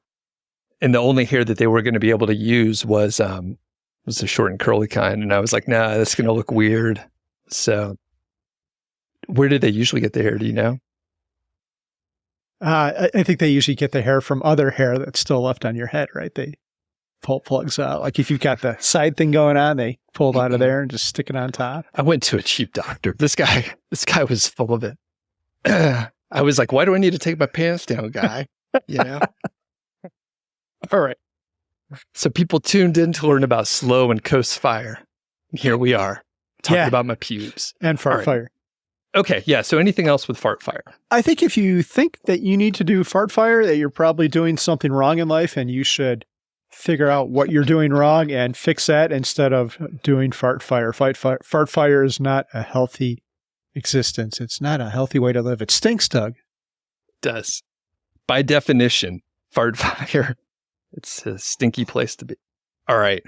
And the only hair that they were going to be able to use was the short and curly kind. And I was like, nah, that's going to look weird. So where did they usually get the hair? Do you know? I think they usually get the hair from other hair that's still left on your head, right? They pull plugs out. Like if you've got the side thing going on, they pull it out of there and just stick it on top. I went to a cheap doctor. This guy was full of it. I was like, why do I need to take my pants down, guy? You know? All right. So people tuned in to learn about slow and coast fire. Here we are talking about my pubes. And FartFIRE. Right. Okay. Yeah. So anything else with FartFIRE? I think if you think that you need to do FartFIRE, that you're probably doing something wrong in life and you should figure out what you're doing wrong and fix that instead of doing FartFIRE. FartFIRE is not a healthy existence. It's not a healthy way to live. It stinks, Doug. It does. By definition, FartFIRE. It's a stinky place to be. All right.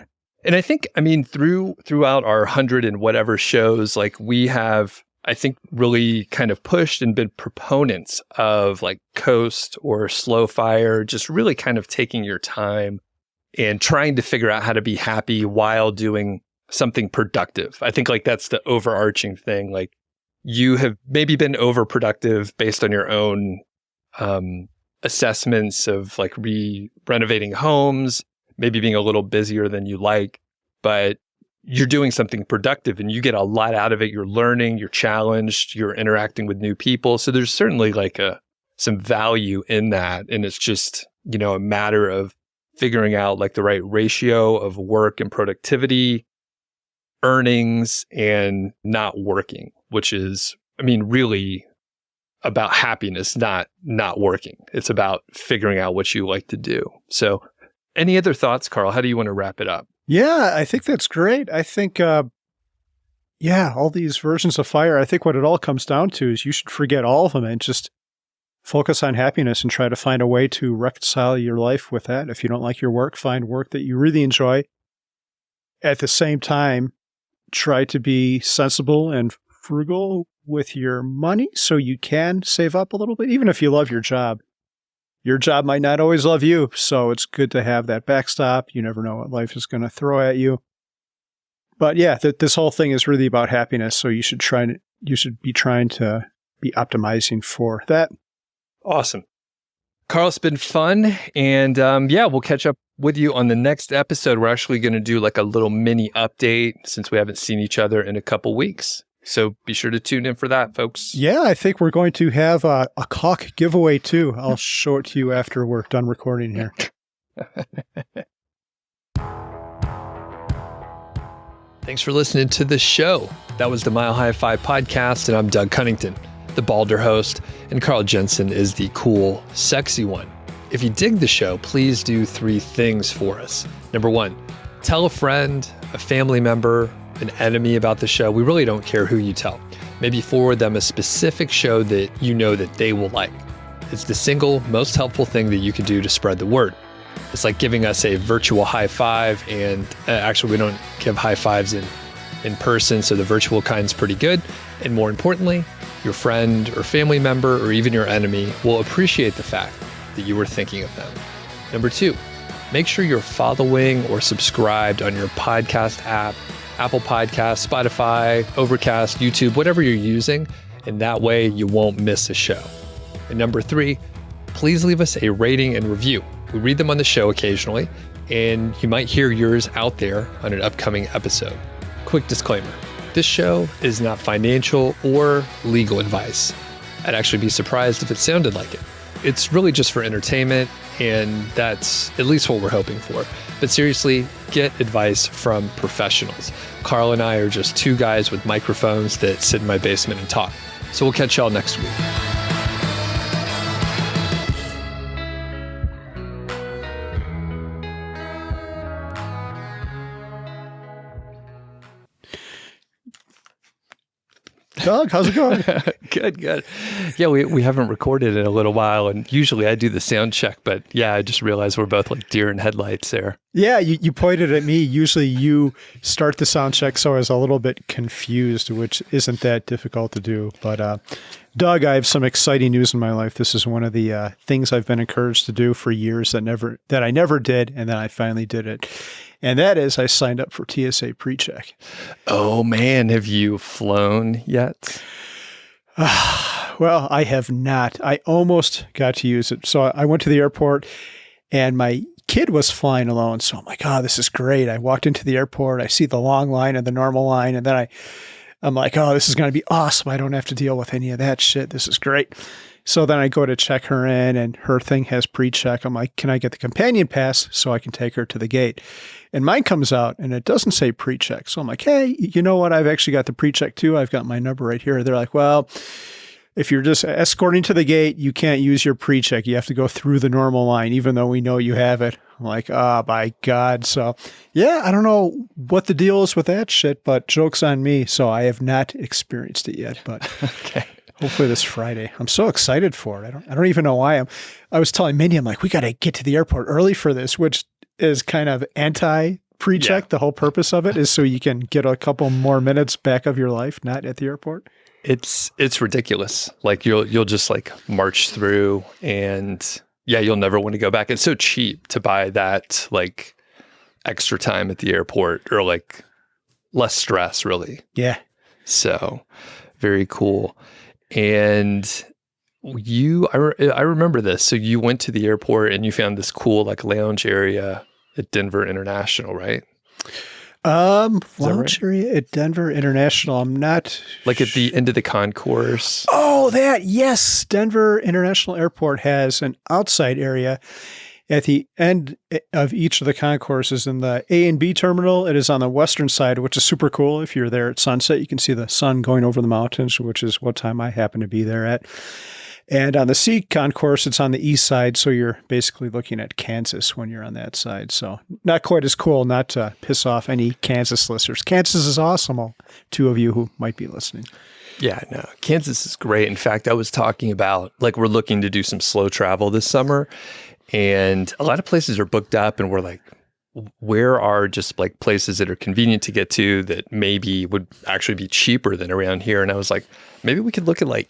And I think, I mean, throughout our 100 and whatever shows, like we have, I think, really kind of pushed and been proponents of like coast or slow fire, just really kind of taking your time and trying to figure out how to be happy while doing something productive. I think like that's the overarching thing. Like you have maybe been overproductive based on your own assessments of like renovating homes, maybe being a little busier than you like, but you're doing something productive and you get a lot out of it. You're learning, you're challenged, you're interacting with new people. So there's certainly like some value in that. And it's just, you know, a matter of figuring out like the right ratio of work and productivity, earnings, and not working, which is, I mean, really about happiness, not working. It's about figuring out what you like to do. So any other thoughts, Carl? How do you want to wrap it up? Yeah, I think that's great. I think, all these versions of fire, I think what it all comes down to is you should forget all of them and just focus on happiness and try to find a way to reconcile your life with that. If you don't like your work, find work that you really enjoy. At the same time, try to be sensible and frugal with your money so you can save up a little bit. Even if you love your job might not always love you. So it's good to have that backstop. You never know what life is going to throw at you. But yeah, this whole thing is really about happiness. So you should be trying to be optimizing for that. Awesome. Carl, it's been fun. And we'll catch up with you on the next episode. We're actually going to do like a little mini update since we haven't seen each other in a couple weeks. So be sure to tune in for that, folks. Yeah, I think we're going to have a caulk giveaway too. I'll show it to you after we're done recording here. Thanks for listening to the show. That was the Mile High Five podcast, and I'm Doug Cunnington, the balder host, and Carl Jensen is the cool, sexy one. If you dig the show, please do 3 things for us. Number 1, tell a friend, a family member, an enemy about the show. We really don't care who you tell. Maybe forward them a specific show that you know that they will like. It's the single most helpful thing that you can do to spread the word. It's like giving us a virtual high five, and actually we don't give high fives in person, so the virtual kind's pretty good. And more importantly, your friend or family member or even your enemy will appreciate the fact that you were thinking of them. Number 2, make sure you're following or subscribed on your podcast app, Apple Podcasts, Spotify, Overcast, YouTube, whatever you're using, and that way you won't miss a show. And number 3, please leave us a rating and review. We read them on the show occasionally, and you might hear yours out there on an upcoming episode. Quick disclaimer, this show is not financial or legal advice. I'd actually be surprised if it sounded like it. it's really just for entertainment, and that's at least what we're hoping for. But seriously, get advice from professionals. Carl and I are just two guys with microphones that sit in my basement and talk. So we'll catch y'all next week. Doug, how's it going? Good. Yeah, we haven't recorded in a little while, and usually I do the sound check, but yeah, I just realized we're both like deer in headlights there. Yeah, you pointed at me. Usually you start the sound check, so I was a little bit confused, which isn't that difficult to do. But Doug, I have some exciting news in my life. This is one of the things I've been encouraged to do for years that I never did, and then I finally did it. And that is, I signed up for TSA PreCheck. Oh man, have you flown yet? Well, I have not. I almost got to use it. So I went to the airport, and my kid was flying alone. So I'm like, oh, this is great. I walked into the airport. I see the long line and the normal line, and then I'm like, oh, this is going to be awesome. I don't have to deal with any of that shit. This is great. So then I go to check her in, and her thing has PreCheck. I'm like, can I get the companion pass so I can take her to the gate? And mine comes out, and it doesn't say PreCheck. So I'm like, hey, you know what? I've actually got the PreCheck too. I've got my number right here. They're like, well, if you're just escorting to the gate, you can't use your PreCheck. You have to go through the normal line, even though we know you have it. I'm like, oh, my God. So, yeah, I don't know what the deal is with that shit, but joke's on me. So I have not experienced it yet, but Okay. hopefully this Friday. I'm so excited for it. I don't even know why I was telling Mindy, I'm like, we got to get to the airport early for this, which is kind of anti-PreCheck. Yeah. The whole purpose of it is so you can get a couple more minutes back of your life, not at the airport. It's ridiculous. Like you'll just like march through, and yeah, you'll never want to go back. It's so cheap to buy that like extra time at the airport, or like less stress really. Yeah. So very cool. And I remember this. So you went to the airport and you found this cool like lounge area at Denver International, right? Lounge area at Denver International. I'm not like at the end of the concourse. Oh, that, yes. Denver International Airport has an outside area at the end of each of the concourses. In the A and B terminal, it is on the western side, which is super cool. If you're there at sunset, you can see the sun going over the mountains, which is what time I happen to be there at. And on the C concourse, it's on the east side, so you're basically looking at Kansas when you're on that side. So not quite as cool, not to piss off any Kansas listeners. Kansas is awesome, all two of you who might be listening. Yeah, no, Kansas is great. In fact, I was talking about, like, we're looking to do some slow travel this summer, and a lot of places are booked up, and we're like, where are just like places that are convenient to get to that maybe would actually be cheaper than around here? And I was like, maybe we could look at like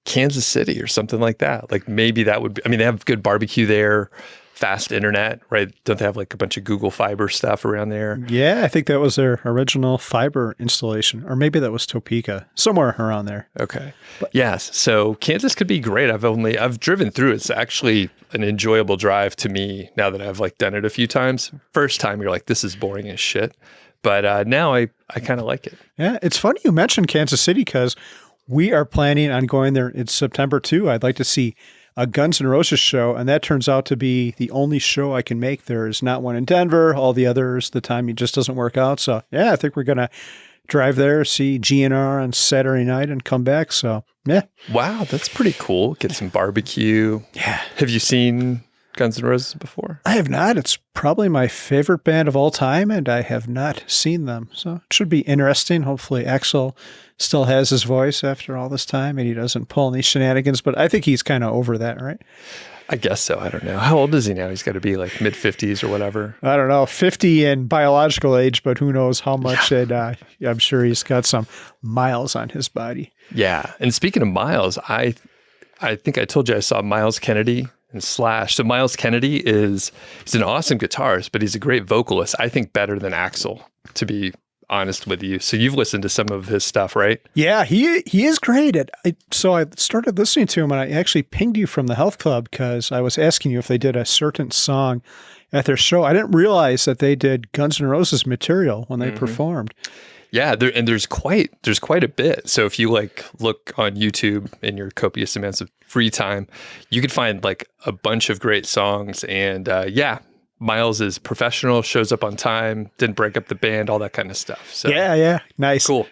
Kansas City or something like that. Like maybe that would be, I mean, they have good barbecue there, fast internet, right? Don't they have like a bunch of Google Fiber stuff around there? Yeah, I think that was their original fiber installation, or maybe that was Topeka, somewhere around there. Okay. Yes. So Kansas could be great. I've driven through. It's actually an enjoyable drive to me now that I've like done it a few times. First time you're like, this is boring as shit. But now I kind of like it. Yeah. It's funny you mentioned Kansas City because we are planning on going there in September too. I'd like to see a Guns N' Roses show, and that turns out to be the only show I can make. There is not one in Denver. All the others, the timing just doesn't work out. So yeah, I think we're going to drive there, see GNR on Saturday night, and come back. So yeah. Wow, that's pretty cool. Get some barbecue. Yeah. Have you seen Guns N' Roses before? I have not. It's probably my favorite band of all time, and I have not seen them. So it should be interesting. Hopefully Axl still has his voice after all this time, and he doesn't pull any shenanigans, but I think he's kind of over that, right? I guess so. I don't know. How old is he now? He's got to be like mid-50s or whatever. I don't know. 50 in biological age, but who knows how much. Yeah. And I'm sure he's got some miles on his body. Yeah. And speaking of miles, I think I told you I saw Miles Kennedy and Slash. So Miles Kennedy he's an awesome guitarist, but he's a great vocalist. I think better than Axl, to be honest with you. So you've listened to some of his stuff, right? Yeah, he is great. So I started listening to him, and I actually pinged you from the health club because I was asking you if they did a certain song at their show. I didn't realize that they did Guns N' Roses material when they performed. Yeah, there's quite a bit. So if you like look on YouTube in your copious amounts of free time, you could find like a bunch of great songs. And yeah, Miles is professional, shows up on time, didn't break up the band, all that kind of stuff. So Yeah, nice. cool.